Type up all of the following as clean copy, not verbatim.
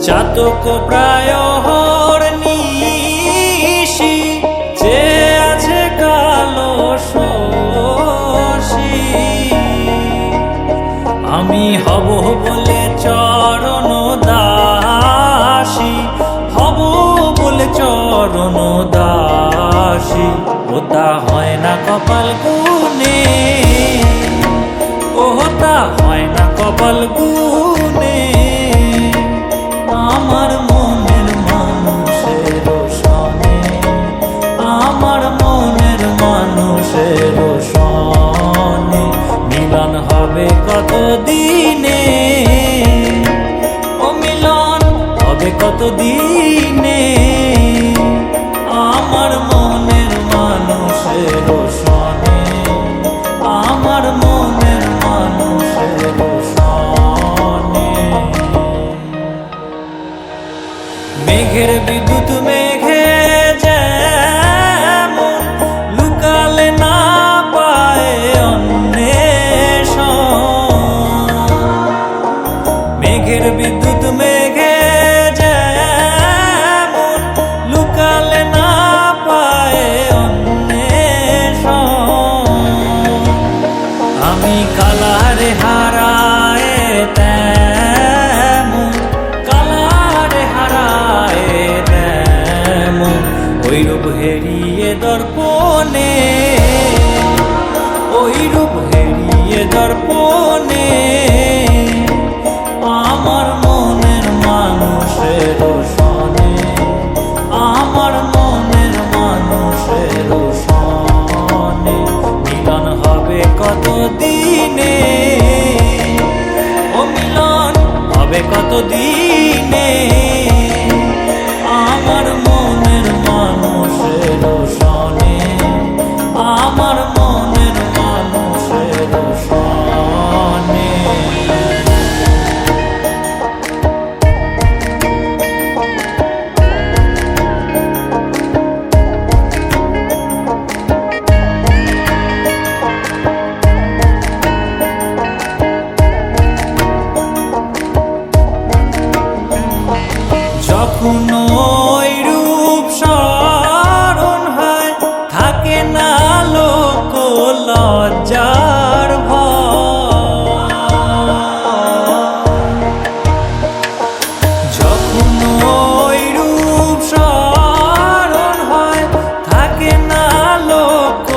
চাতক প্রায় হরনিশি যে আছে কালো শশী, আমি হব বলে চরণ দাসী, হব বলে চরণ দাসী। ওটা হয় না কপাল গুনে, ওটা হয় না কপাল গুনে। আমার মনের মানুষের সনে, আমার মনের মানুষের সনে মিলন হবে কত দিনে, ও মিলন হবে কত দিনে। আমার মনের মানুষের সনে, আমার মনের মানুষের সনে। মেঘের বিদ্যুৎ মেঘে যেমন লুকালে না পায় অন্বেষণ, মেঘের বিদ্যুৎ মেঘে যেমন লুকালে না পায় অন্বেষণ। আমি কালারে হারায় তেমন, কালারে হারায় তেমন ওই রূপ হেরিয়ে দর্পণে, ওই রূপ হেরিয়ে দর্পণে। আমার মনের মানুষের সনে, আমার মনের মানুষের সনে মিলন হবে কত দিনে, ও মিলন হবে কত দিনে। আমার মনের মানুষের সনে, আমার মনের মানুষের সনে। যখন ওই রূপ স্মরণ হয় থাকে না লোক লজ্জার ভয়, যখন ওই রূপ স্মরণ হয় থাকে না লোক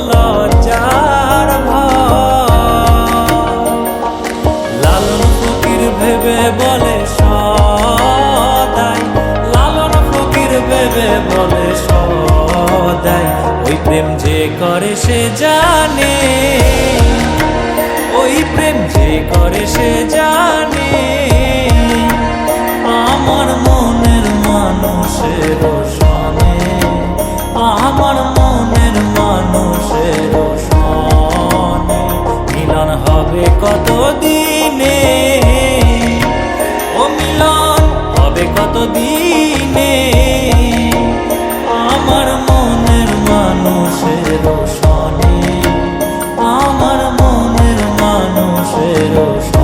লজ্জার ভয়। লালন ফকির ভেবে বলে সদাই, লালন ফকির ভেবে বলে সদাই ওই প্রেম যে করে সে জানে, ওই প্রেম যে করে সে জানে। আমার মনের মানুষের সনে, আমার মনের মানুষের সনে মিলন হবে কত দিনে, ও মিলন হবে কত দিনে। আমার মনের মানুষের সনে, আমার মনের মানুষের সনে।